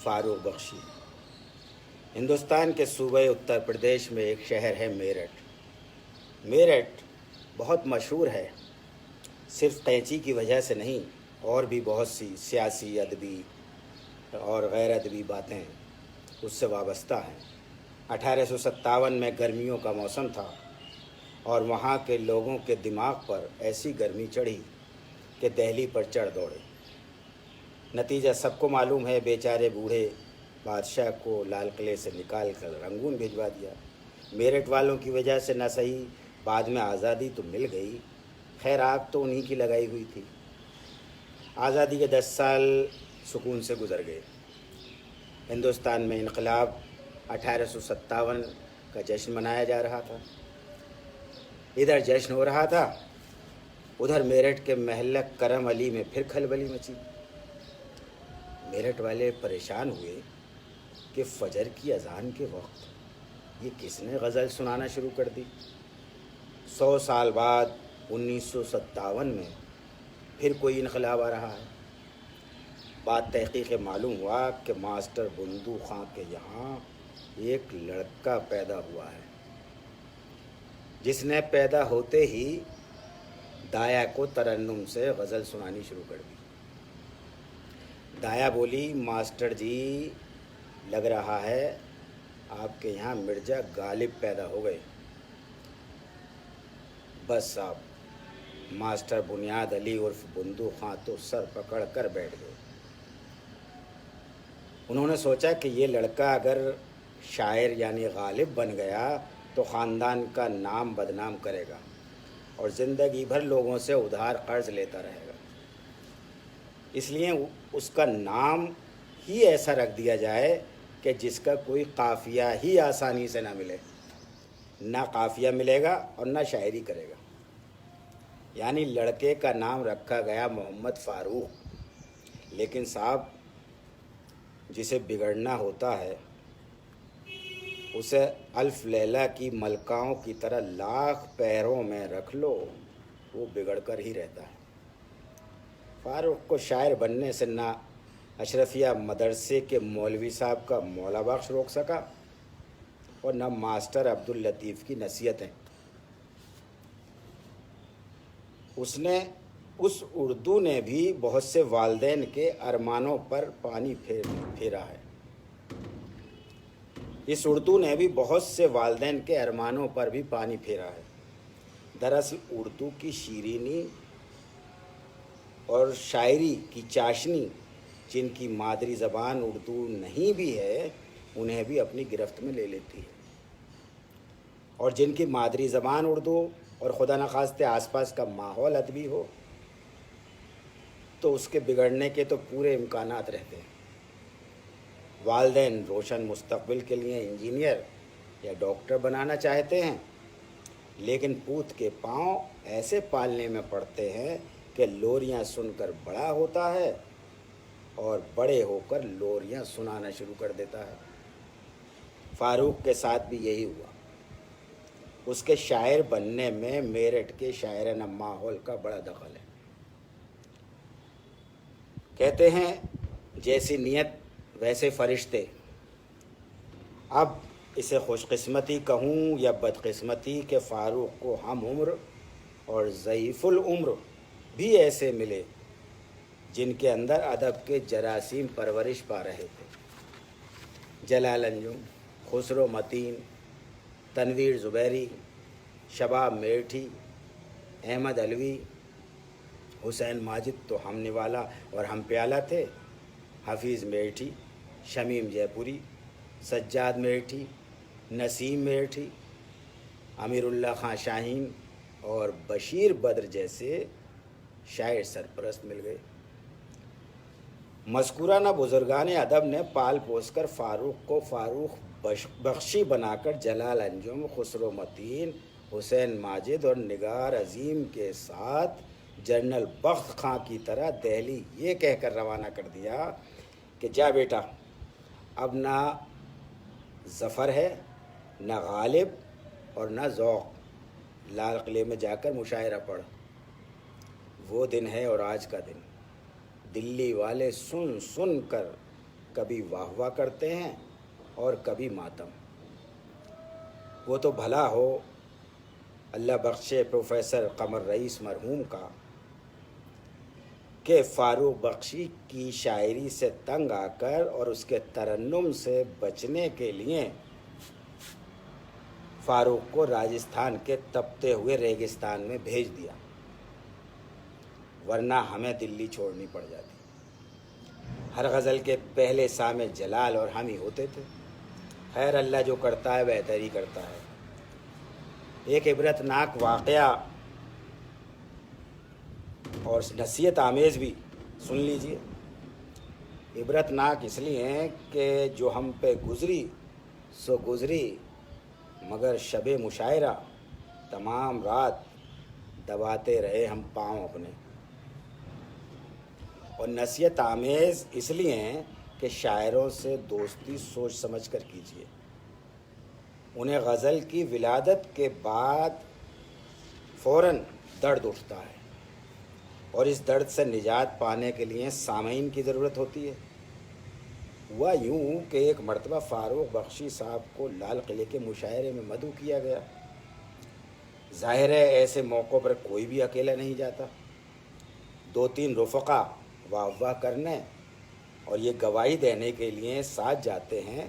فاروق بخشی۔ ہندوستان کے صوبہ اتر پردیش میں ایک شہر ہے میرٹھ۔ میرٹھ بہت مشہور ہے، صرف قینچی کی وجہ سے نہیں، اور بھی بہت سی سیاسی، ادبی اور غیر ادبی باتیں اس سے وابستہ ہیں۔ 1857 میں گرمیوں کا موسم تھا اور وہاں کے لوگوں کے دماغ پر ایسی گرمی چڑھی کہ دہلی پر چڑھ دوڑے۔ نتیجہ سب کو معلوم ہے، بیچارے بوڑھے بادشاہ کو لال قلعے سے نکال کر رنگون بھجوا دیا۔ میرٹھ والوں کی وجہ سے نہ صحیح، بعد میں آزادی تو مل گئی، خیر آگ تو انہی کی لگائی ہوئی تھی۔ آزادی کے 10 سال سکون سے گزر گئے۔ ہندوستان میں انقلاب 1857 کا جشن منایا جا رہا تھا۔ ادھر جشن ہو رہا تھا، ادھر میرٹھ کے محلہ کرم علی میں پھر کھلبلی مچی۔ میرٹھ والے پریشان ہوئے کہ فجر کی اذان کے وقت یہ کس نے غزل سنانا شروع کر دی۔ 100 سال بعد 1957 میں پھر کوئی انقلاب آ رہا ہے۔ بعد تحقیق معلوم ہوا کہ ماسٹر بندو خاں کے یہاں ایک لڑکا پیدا ہوا ہے، جس نے پیدا ہوتے ہی دایا کو ترنم سے غزل سنانی شروع کر دی۔ دایا بولی، ماسٹر جی لگ رہا ہے آپ کے یہاں مرزا غالب پیدا ہو گئے۔ بس صاحب، ماسٹر بنیاد علی عرف بندو خاں تو سر پکڑ کر بیٹھ گئے۔ انہوں نے سوچا کہ یہ لڑکا اگر شاعر یعنی غالب بن گیا تو خاندان کا نام بدنام کرے گا اور زندگی بھر لوگوں سے ادھار قرض لیتا رہے گا، اس لیے اس کا نام ہی ایسا رکھ دیا جائے کہ جس کا کوئی قافیہ ہی آسانی سے نہ ملے، نہ قافیہ ملے گا اور نہ شاعری کرے گا۔ یعنی لڑکے کا نام رکھا گیا محمد فاروق۔ لیکن صاحب، جسے بگڑنا ہوتا ہے اسے الف لیلہ کی ملکاؤں کی طرح لاکھ پیروں میں رکھ لو، وہ بگڑ کر ہی رہتا ہے۔ فاروق کو شاعر بننے سے نہ اشرفیہ مدرسے کے مولوی صاحب کا مولا بخش روک سکا اور نہ ماسٹر عبداللطیف کی نصیحتیں۔ اس اردو نے بھی بہت سے والدین کے ارمانوں پر پانی پھیرا ہے۔ اس اردو نے بھی بہت سے والدین کے ارمانوں پر بھی پانی پھیرا ہے۔ دراصل اردو کی شیرینی اور شاعری کی چاشنی جن کی مادری زبان اردو نہیں بھی ہے، انہیں بھی اپنی گرفت میں لے لیتی ہے، اور جن کی مادری زبان اردو اور خدا نخواستہ آس پاس کا ماحول ادبی ہو تو اس کے بگڑنے کے تو پورے امکانات رہتے ہیں۔ والدین روشن مستقبل کے لیے انجینئر یا ڈاکٹر بنانا چاہتے ہیں، لیکن پوت کے پاؤں ایسے پالنے میں پڑتے ہیں کہ لوریاں سن کر بڑا ہوتا ہے اور بڑے ہو کر لوریاں سنانا شروع کر دیتا ہے۔ فاروق کے ساتھ بھی یہی ہوا۔ اس کے شاعر بننے میں میرٹھ کے شاعرانہ ماحول کا بڑا دخل ہے۔ کہتے ہیں جیسی نیت ویسے فرشتے۔ اب اسے خوش قسمتی کہوں یا بدقسمتی کہ فاروق کو ہم عمر اور ضعیف العمر بھی ایسے ملے جن کے اندر ادب کے جراثیم پرورش پا رہے تھے۔ جلال انجم، خسرو متین، تنویر زبیری، شباب میرٹھی، احمد علوی، حسین ماجد تو ہم نوالا اور ہم پیالہ تھے، حفیظ میرٹھی، شمیم جے پوری، سجاد میرٹھی، نسیم میرٹھی، امیر اللہ خان شاہین اور بشیر بدر جیسے شاعر سرپرست مل گئے۔ مذکورانہ بزرگان ادب نے پال پوس کر فاروق کو فاروق بخشی بنا کر جلال انجم، خسرو متین، حسین ماجد اور نگار عظیم کے ساتھ جنرل بخت خاں کی طرح دہلی یہ کہہ کر روانہ کر دیا کہ جا بیٹا، اب نہ ظفر ہے، نہ غالب اور نہ ذوق، لال قلعے میں جا کر مشاعرہ پڑھ۔ وہ دن ہے اور آج کا دن، دلی والے سن سن کر کبھی واہ واہ کرتے ہیں اور کبھی ماتم۔ وہ تو بھلا ہو اللہ بخشے پروفیسر قمر رئیس مرحوم کا کہ فاروق بخشی کی شاعری سے تنگ آ کر اور اس کے ترنم سے بچنے کے لیے فاروق کو راجستھان کے تپتے ہوئے ریگستان میں بھیج دیا، ورنہ ہمیں دلی چھوڑنی پڑ جاتی۔ ہر غزل کے پہلے سامع جلال اور ہم ہی ہوتے تھے۔ خیر، اللہ جو کرتا ہے بہتر ہی کرتا ہے۔ ایک عبرت ناک واقعہ اور نصیحت آمیز بھی سن لیجئے۔ عبرت ناک اس لیے کہ جو ہم پہ گزری سو گزری، مگر شب مشاعرہ تمام رات دباتے رہے ہم پاؤں اپنے۔ اور نصیحت آمیز اس لیے کہ شاعروں سے دوستی سوچ سمجھ کر کیجیے۔ انہیں غزل کی ولادت کے بعد فوراً درد اٹھتا ہے، اور اس درد سے نجات پانے کے لیے سامعین کی ضرورت ہوتی ہے۔ ہوا یوں کہ ایک مرتبہ فاروق بخشی صاحب کو لال قلعے کے مشاعرے میں مدعو کیا گیا۔ ظاہر ہے ایسے موقعوں پر کوئی بھی اکیلا نہیں جاتا، 2-3 رفقا واہ واہ کرنے اور یہ گواہی دینے کے لیے ساتھ جاتے ہیں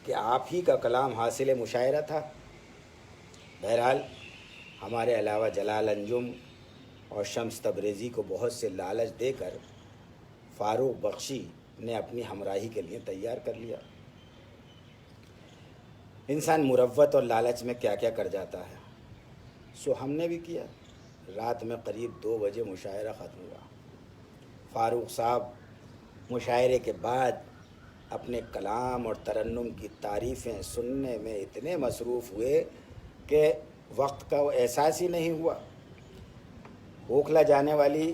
کہ آپ ہی کا کلام حاصل مشاعرہ تھا۔ بہرحال ہمارے علاوہ جلال انجم اور شمس تبریزی کو بہت سے لالچ دے کر فاروق بخشی نے اپنی ہمراہی کے لیے تیار کر لیا۔ انسان مروت اور لالچ میں کیا کیا کر جاتا ہے، سو ہم نے بھی کیا۔ رات میں قریب 2 بجے مشاعرہ ختم ہوا۔ فاروق صاحب مشاعرے کے بعد اپنے کلام اور ترنم کی تعریفیں سننے میں اتنے مصروف ہوئے کہ وقت کا احساس ہی نہیں ہوا۔ اوکھلا جانے والی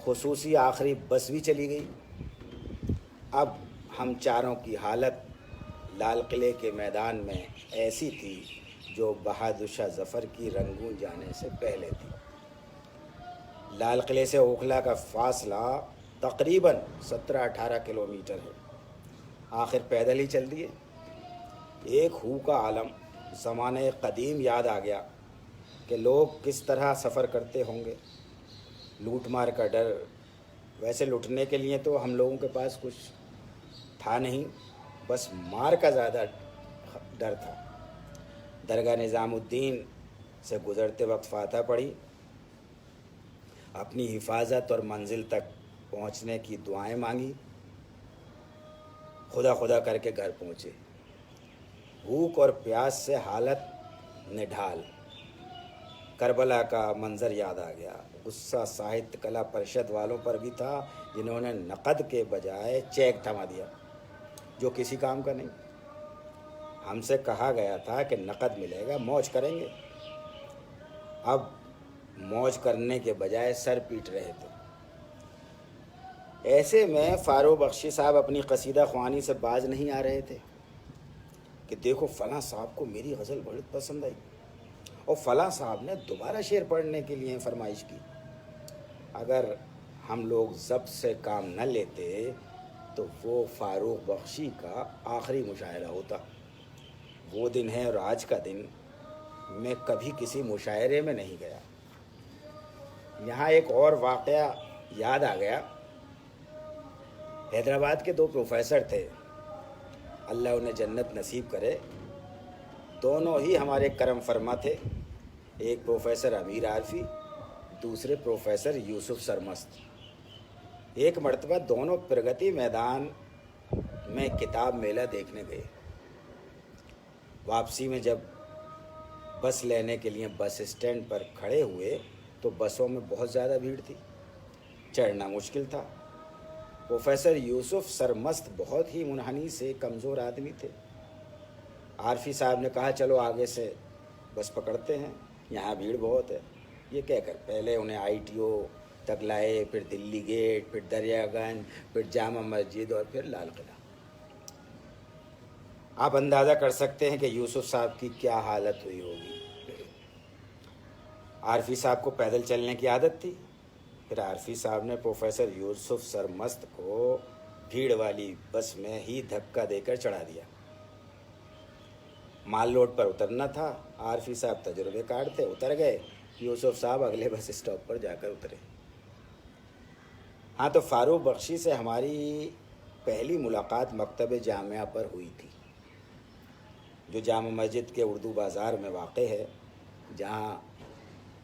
خصوصی آخری بس بھی چلی گئی۔ اب ہم چاروں کی حالت لال قلعے کے میدان میں ایسی تھی جو بہادر شاہ ظفر کی رنگون جانے سے پہلے تھی۔ لال قلعے سے اوکھلا کا فاصلہ تقریباً 17-18 کلومیٹر ہے۔ آخر پیدل ہی چل دیے۔ ایک ہو کا عالم، زمانہ قدیم یاد آ گیا کہ لوگ کس طرح سفر کرتے ہوں گے۔ لوٹ مار کا ڈر، ویسے لوٹنے کے لیے تو ہم لوگوں کے پاس کچھ تھا نہیں، بس مار کا زیادہ ڈر تھا۔ درگاہ نظام الدین سے گزرتے وقت فاتحہ پڑھی، اپنی حفاظت اور منزل تک پہنچنے کی دعائیں مانگی، خدا خدا کر کے گھر پہنچے۔ بھوک اور پیاس سے حالت نڈھال۔ کربلا کا منظر یاد آ گیا۔ غصہ ساہتیہ کلا پریشد والوں پر بھی تھا جنہوں نے نقد کے بجائے چیک تھما دیا، جو کسی کام کا نہیں۔ ہم سے کہا گیا تھا کہ نقد ملے گا، موج کریں گے۔ اب موج کرنے کے بجائے سر پیٹ رہے تھے۔ ایسے میں فاروق بخشی صاحب اپنی قصیدہ خوانی سے باز نہیں آ رہے تھے کہ دیکھو فلاں صاحب کو میری غزل بہت پسند آئی اور فلاں صاحب نے دوبارہ شعر پڑھنے کے لیے فرمائش کی۔ اگر ہم لوگ ضبط سے کام نہ لیتے تو وہ فاروق بخشی کا آخری مشاعرہ ہوتا۔ وہ دن ہے اور آج کا دن میں کبھی کسی مشاعرے میں نہیں گیا۔ یہاں ایک اور واقعہ یاد آ گیا۔ حیدرآباد کے 2 پروفیسر تھے، اللہ انہیں جنت نصیب کرے۔ دونوں ہی ہمارے کرم فرما تھے۔ ایک پروفیسر امیر عارفی، دوسرے پروفیسر یوسف سرمست۔ ایک مرتبہ دونوں پرگتی میدان میں کتاب میلہ دیکھنے گئے۔ واپسی میں جب بس لینے کے لیے بس اسٹینڈ پر کھڑے ہوئے تو بسوں میں بہت زیادہ بھیڑ تھی، چڑھنا مشکل تھا۔ پروفیسر یوسف سرمست بہت ہی منحنی سے کمزور آدمی تھے۔ عارفی صاحب نے کہا چلو آگے سے بس پکڑتے ہیں، یہاں بھیڑ بہت ہے۔ یہ کہہ کر پہلے انہیں ITO تک لائے، پھر دلی گیٹ، پھر دریا گنج، پھر جامع مسجد اور پھر لال قلعہ۔ آپ اندازہ کر سکتے ہیں کہ یوسف صاحب کی کیا حالت ہوئی ہوگی۔ عارفی صاحب کو پیدل چلنے کی عادت تھی۔ پھر عارفی صاحب نے پروفیسر یوسف سرمست کو بھیڑ والی بس میں ہی دھکا دے کر چڑھا دیا۔ مال لوڈ پر اترنا تھا، عارفی صاحب تجربے کار تھے، اتر گئے، یوسف صاحب اگلے بس اسٹاپ پر جا کر اترے۔ ہاں، تو فاروق بخشی سے ہماری پہلی ملاقات مکتب جامعہ پر ہوئی تھی، جو جامع مسجد کے اردو بازار میں واقع ہے، جہاں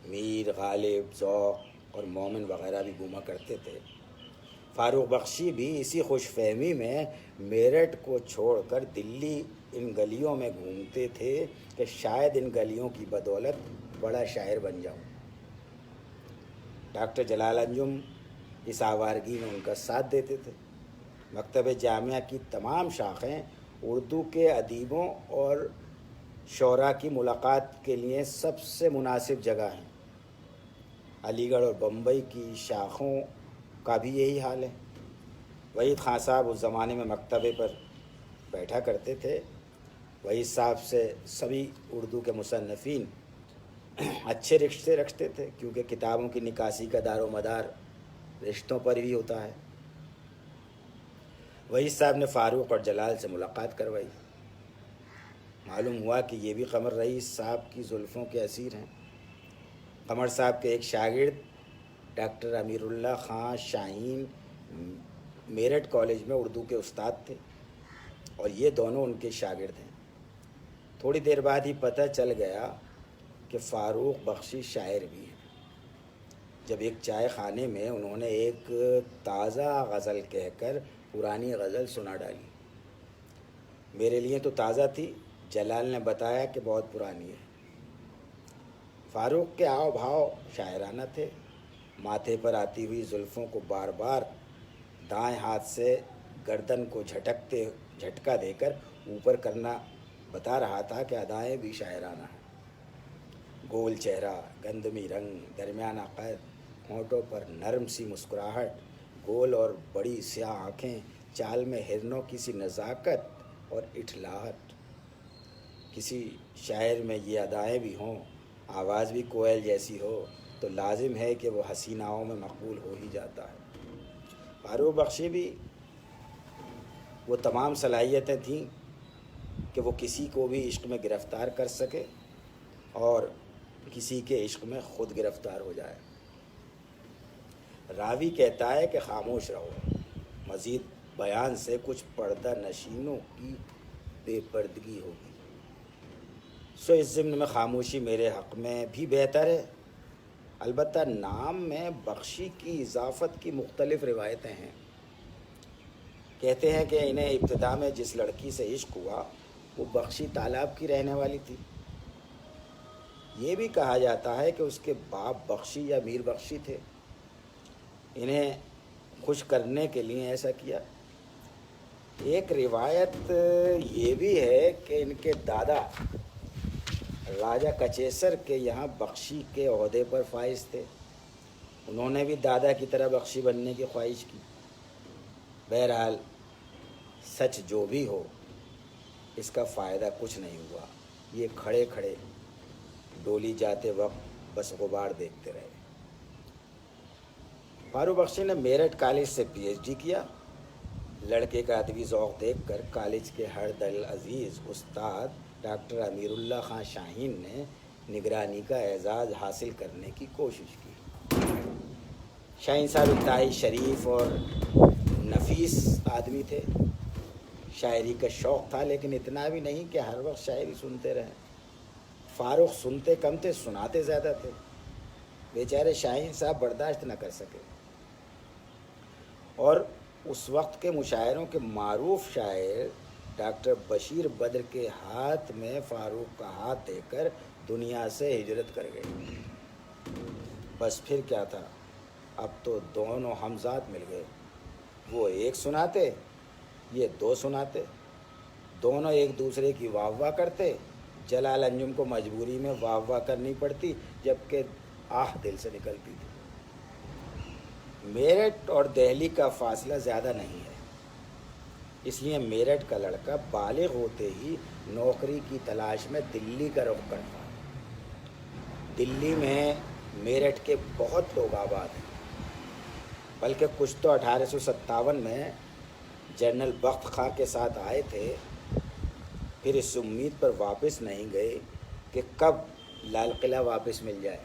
میر، غالب، ذوق اور مومن وغیرہ بھی گھوما کرتے تھے۔ فاروق بخشی بھی اسی خوش فہمی میں میرٹھ کو چھوڑ کر دلی ان گلیوں میں گھومتے تھے کہ شاید ان گلیوں کی بدولت بڑا شاعر بن جاؤں۔ ڈاکٹر جلال انجم اس آوارگی میں ان کا ساتھ دیتے تھے۔ مکتب جامعہ کی تمام شاخیں اردو کے ادیبوں اور شعراء کی ملاقات کے لیے سب سے مناسب جگہ ہیں۔ علی گڑھ اور بمبئی کی شاخوں کا بھی یہی حال ہے۔ وحید خان صاحب اس زمانے میں مکتبے پر بیٹھا کرتے تھے۔ وحید صاحب سے سبھی اردو کے مصنفین اچھے رشتے رکھتے تھے، کیونکہ کتابوں کی نکاسی کا دار و مدار رشتوں پر ہی ہوتا ہے۔ وحید صاحب نے فاروق اور جلال سے ملاقات کروائی۔ معلوم ہوا کہ یہ بھی قمر رئیس صاحب کی زلفوں کے اسیر ہیں۔ قمر صاحب کے ایک شاگرد ڈاکٹر امیر اللہ خان شاہین میرٹھ کالج میں اردو کے استاد تھے، اور یہ دونوں ان کے شاگرد ہیں۔ تھوڑی دیر بعد ہی پتہ چل گیا کہ فاروق بخشی شاعر بھی ہیں۔ جب ایک چائے خانے میں انہوں نے ایک تازہ غزل کہہ کر پرانی غزل سنا ڈالی۔ میرے لیے تو تازہ تھی، جلال نے بتایا کہ بہت پرانی ہے۔ فاروق کے آؤ بھاؤ شاعرانہ تھے۔ ماتھے پر آتی ہوئی زلفوں کو بار بار دائیں ہاتھ سے گردن کو جھٹکا دے کر اوپر کرنا بتا رہا تھا کہ ادائیں بھی شاعرانہ ہیں۔ گول چہرہ، گندمی رنگ، درمیانہ قد، ہونٹوں پر نرم سی مسکراہٹ، گول اور بڑی سیاہ آنکھیں، چال میں ہرنوں کی سی نزاکت اور اٹھلاہٹ۔ کسی شاعر میں یہ ادائیں بھی ہوں، آواز بھی کوئل جیسی ہو، تو لازم ہے کہ وہ حسیناؤں میں مقبول ہو ہی جاتا ہے۔ فاروق بخشی بھی وہ تمام صلاحیتیں تھیں کہ وہ کسی کو بھی عشق میں گرفتار کر سکے اور کسی کے عشق میں خود گرفتار ہو جائے۔ راوی کہتا ہے کہ خاموش رہو، مزید بیان سے کچھ پردہ نشینوں کی بے پردگی ہوگی۔ سو اس ضمن میں خاموشی میرے حق میں بھی بہتر ہے۔ البتہ نام میں بخشی کی اضافت کی مختلف روایتیں ہیں۔ کہتے ہیں کہ انہیں ابتدا میں جس لڑکی سے عشق ہوا وہ بخشی تالاب کی رہنے والی تھی۔ یہ بھی کہا جاتا ہے کہ اس کے باپ بخشی یا میر بخشی تھے، انہیں خوش کرنے کے لیے ایسا کیا۔ ایک روایت یہ بھی ہے کہ ان کے دادا راجہ کچیسر کے یہاں بخشی کے عہدے پر فائز تھے، انہوں نے بھی دادا کی طرح بخشی بننے کی خواہش کی۔ بہرحال سچ جو بھی ہو، اس کا فائدہ کچھ نہیں ہوا۔ یہ کھڑے کھڑے ڈولی جاتے وقت بس غبار دیکھتے رہے۔ فاروق بخشی نے میرٹھ کالج سے پی ایچ ڈی کیا۔ لڑکے کا ادبی ذوق دیکھ کر کالج کے ہر دل عزیز استاد ڈاکٹر امیر اللہ خان شاہین نے نگرانی کا اعزاز حاصل کرنے کی کوشش کی۔ شاہین صاحب انتہائی شریف اور نفیس آدمی تھے۔ شاعری کا شوق تھا، لیکن اتنا بھی نہیں کہ ہر وقت شاعری سنتے رہیں۔ فاروق سنتے کم تھے، سناتے زیادہ تھے۔ بیچارے شاہین صاحب برداشت نہ کر سکے، اور اس وقت کے مشاعروں کے معروف شاعر ڈاکٹر بشیر بدر کے ہاتھ میں فاروق کا ہاتھ دے کر دنیا سے ہجرت کر گئے۔ بس پھر کیا تھا، اب تو دونوں ہمذات مل گئے، وہ ایک سناتے، یہ دو سناتے، دونوں ایک دوسرے کی واہ واہ کرتے۔ جلال انجم کو مجبوری میں واہ واہ کرنی پڑتی، جبکہ آہ دل سے نکلتی تھی۔ میرٹھ اور دہلی کا فاصلہ زیادہ نہیں ہے، اس لیے میرٹھ کا لڑکا بالغ ہوتے ہی نوکری کی تلاش میں دلی کا رخ کرتا ہے۔ دلی میں میرٹھ کے بہت لوگ آباد ہیں، بلکہ کچھ تو 1857 میں جنرل بخت خاں کے ساتھ آئے تھے، پھر اس امید پر واپس نہیں گئے کہ کب لال قلعہ واپس مل جائے۔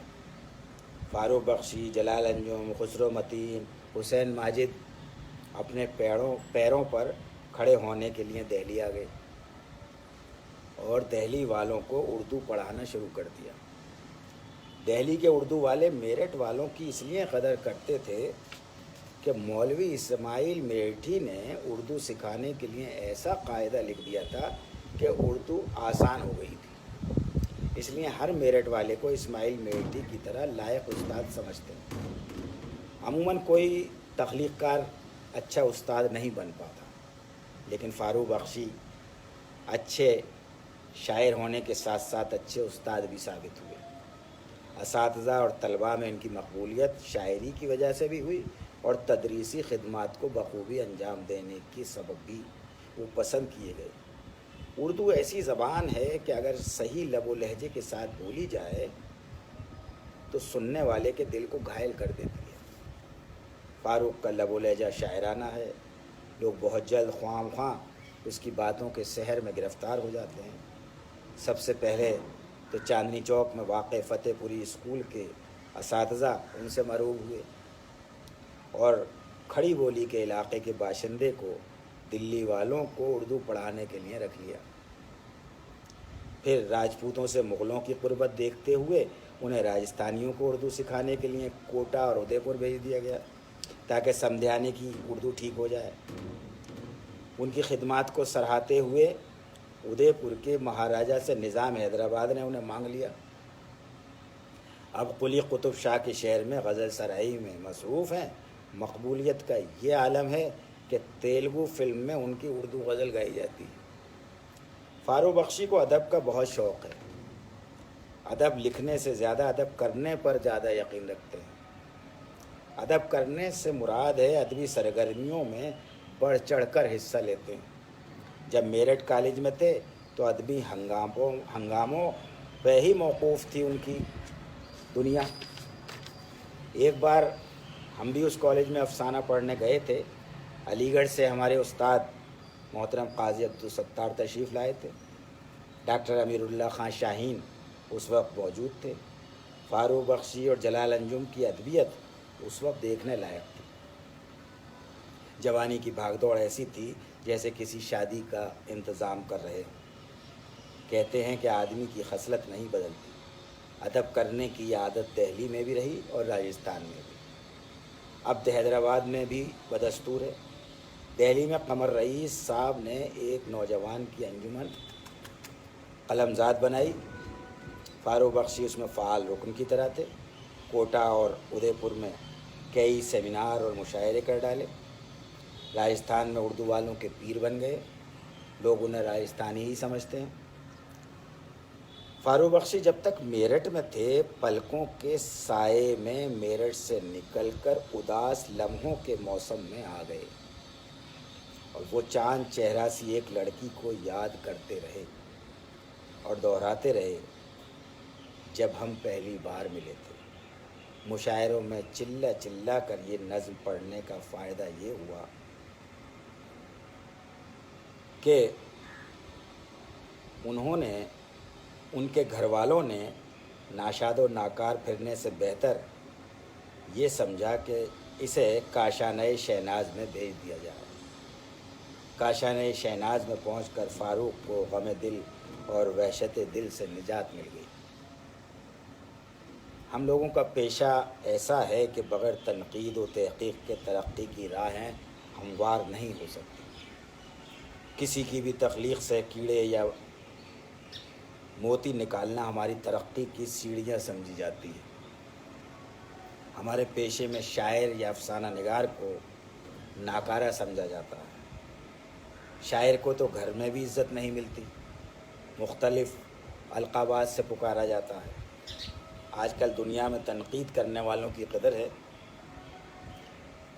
فاروق بخشی، جلال انجم، خسرو متین، حسین ماجد اپنے پیروں پر کھڑے ہونے کے لیے دہلی آ گئے اور دہلی والوں کو اردو پڑھانا شروع کر دیا۔ دہلی کے اردو والے میرٹھ والوں کی اس لیے قدر کرتے تھے کہ مولوی اسماعیل میرٹھی نے اردو سکھانے کے لیے ایسا قاعدہ لکھ دیا تھا کہ اردو آسان ہو گئی تھی، اس لیے ہر میرٹھ والے کو اسماعیل میرٹھی کی طرح لائق استاد سمجھتے ہیں۔ عموماً کوئی تخلیق کار اچھا استاد نہیں بن پاتا، لیکن فاروق بخشی اچھے شاعر ہونے کے ساتھ ساتھ اچھے استاد بھی ثابت ہوئے۔ اساتذہ اور طلباء میں ان کی مقبولیت شاعری کی وجہ سے بھی ہوئی اور تدریسی خدمات کو بخوبی انجام دینے کی سبب بھی وہ پسند کیے گئے۔ اردو ایسی زبان ہے کہ اگر صحیح لب و لہجے کے ساتھ بولی جائے تو سننے والے کے دل کو گھائل کر دیتی ہے۔ فاروق کا لب و لہجہ شاعرانہ ہے، لوگ بہت جلد خواہ مخواہ اس کی باتوں کے سحر میں گرفتار ہو جاتے ہیں۔ سب سے پہلے تو چاندنی چوک میں واقع فتح پوری اسکول کے اساتذہ ان سے مرعوب ہوئے اور کھڑی بولی کے علاقے کے باشندے کو دلی والوں کو اردو پڑھانے کے لیے رکھ لیا۔ پھر راجپوتوں سے مغلوں کی قربت دیکھتے ہوئے انہیں راجستھانیوں کو اردو سکھانے کے لیے کوٹا اور ادے پور بھیج دیا گیا تاکہ سمدھیانے کی اردو ٹھیک ہو جائے۔ ان کی خدمات کو سراہتے ہوئے ادے پور کے مہاراجا سے نظام حیدرآباد نے انہیں مانگ لیا۔ اب قلی قطب شاہ کے شہر میں غزل سرائی میں مصروف ہیں۔ مقبولیت کا یہ عالم ہے کہ تیلگو فلم میں ان کی اردو غزل گائی جاتی ہے۔ فاروق بخشی کو ادب کا بہت شوق ہے۔ ادب لکھنے سے زیادہ ادب کرنے پر زیادہ یقین رکھتے ہیں۔ ادب کرنے سے مراد ہے ادبی سرگرمیوں میں بڑھ چڑھ کر حصہ لیتے ہیں۔ جب میرٹھ کالج میں تھے تو ادبی ہنگاموں پہ ہی موقوف تھی ان کی دنیا۔ ایک بار ہم بھی اس کالج میں افسانہ پڑھنے گئے تھے۔ علی گڑھ سے ہمارے استاد محترم قاضی عبدالستار تشریف لائے تھے۔ ڈاکٹر امیر اللہ خان شاہین اس وقت موجود تھے۔ فاروق بخشی اور جلال انجم کی ادبیت اس وقت دیکھنے لائق تھی۔ جوانی کی بھاگ دوڑ ایسی تھی جیسے کسی شادی کا انتظام کر رہے ہوں۔ کہتے ہیں کہ آدمی کی خصلت نہیں بدلتی۔ ادب کرنے کی عادت دہلی میں بھی رہی اور راجستھان میں بھی۔ اب حیدرآباد میں بھی بدستور ہے۔ دہلی میں قمر رئیس صاحب نے ایک نوجوان کی انجمن قلمزاد بنائی۔ فاروق بخشی اس میں فعال رکن کی طرح تھے۔ کوٹا اور ادے پور میں کئی سیمینار اور مشاعرے کر ڈالے۔ راجستھان میں اردو والوں کے پیر بن گئے۔ لوگ انہیں راجستھانی ہی سمجھتے ہیں۔ فاروق بخشی جب تک میرٹھ میں تھے پلکوں کے سائے میں میرٹھ سے نکل کر اداس لمحوں کے موسم میں آ گئے اور وہ چاند چہرہ سی ایک لڑکی کو یاد کرتے رہے اور دہراتے رہے جب ہم پہلی بار ملے تھے۔ مشاعروں میں چلا چلا کر یہ نظم پڑھنے کا فائدہ یہ ہوا کہ ان کے گھر والوں نے ناشاد و ناکار پھرنے سے بہتر یہ سمجھا کہ اسے کاشانہ شہناز میں بھیج دیا جائے۔ کاشانہ شہناز میں پہنچ کر فاروق کو غم دل اور وحشت دل سے نجات مل گئی۔ ہم لوگوں کا پیشہ ایسا ہے کہ بغیر تنقید و تحقیق کے ترقی کی راہیں ہموار نہیں ہو سکتی۔ کسی کی بھی تخلیق سے کیڑے یا موتی نکالنا ہماری ترقی کی سیڑھیاں سمجھی جاتی ہے۔ ہمارے پیشے میں شاعر یا افسانہ نگار کو ناکارہ سمجھا جاتا ہے۔ شاعر کو تو گھر میں بھی عزت نہیں ملتی، مختلف القابات سے پکارا جاتا ہے۔ آج کل دنیا میں تنقید کرنے والوں کی قدر ہے۔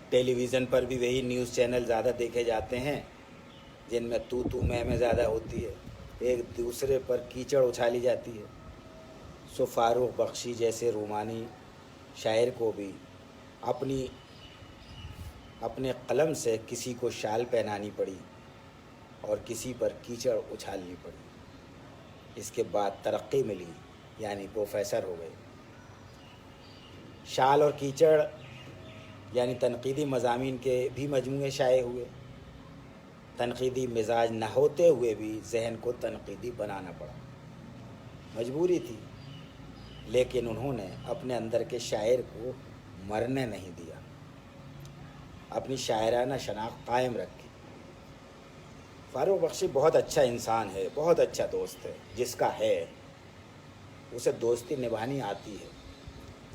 ٹیلی ویژن پر بھی وہی نیوز چینل زیادہ دیکھے جاتے ہیں جن میں تو میں زیادہ ہوتی ہے، ایک دوسرے پر کیچڑ اچھالی جاتی ہے۔ سو فاروق بخشی جیسے رومانی شاعر کو بھی اپنی اپنے قلم سے کسی کو شال پہنانی پڑی اور کسی پر کیچڑ اچھالنی پڑی۔ اس کے بعد ترقی ملی، یعنی پروفیسر ہو گئے۔ شال اور کیچڑ یعنی تنقیدی مضامین کے بھی مجموعے شائع ہوئے۔ تنقیدی مزاج نہ ہوتے ہوئے بھی ذہن کو تنقیدی بنانا پڑا، مجبوری تھی، لیکن انہوں نے اپنے اندر کے شاعر کو مرنے نہیں دیا، اپنی شاعرانہ شناخت قائم رکھی۔ فاروق بخشی بہت اچھا انسان ہے، بہت اچھا دوست ہے۔ جس کا ہے اسے دوستی نبھانی آتی ہے،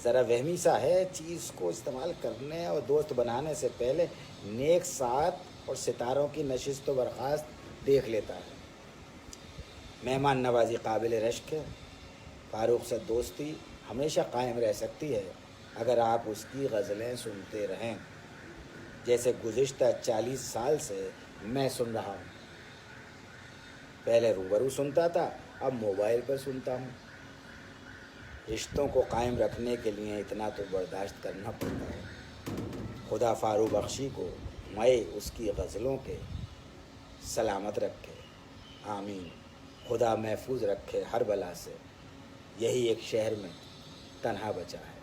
ذرا وہمی سا ہے، چیز کو استعمال کرنے اور دوست بنانے سے پہلے نیک ساتھ اور ستاروں کی نشست و برخاست دیکھ لیتا ہے۔ مہمان نوازی قابل رشک ہے۔ فاروق سے دوستی ہمیشہ قائم رہ سکتی ہے اگر آپ اس کی غزلیں سنتے رہیں، جیسے گزشتہ 40 سال سے میں سن رہا ہوں۔ پہلے روبرو سنتا تھا، اب موبائل پر سنتا ہوں۔ رشتوں کو قائم رکھنے کے لیے اتنا تو برداشت کرنا پڑتا ہے۔ خدا فاروق بخشی کو مئے اس کی غزلوں کے سلامت رکھے، آمین۔ خدا محفوظ رکھے ہر بلا سے، یہی ایک شہر میں تنہا بچا ہے۔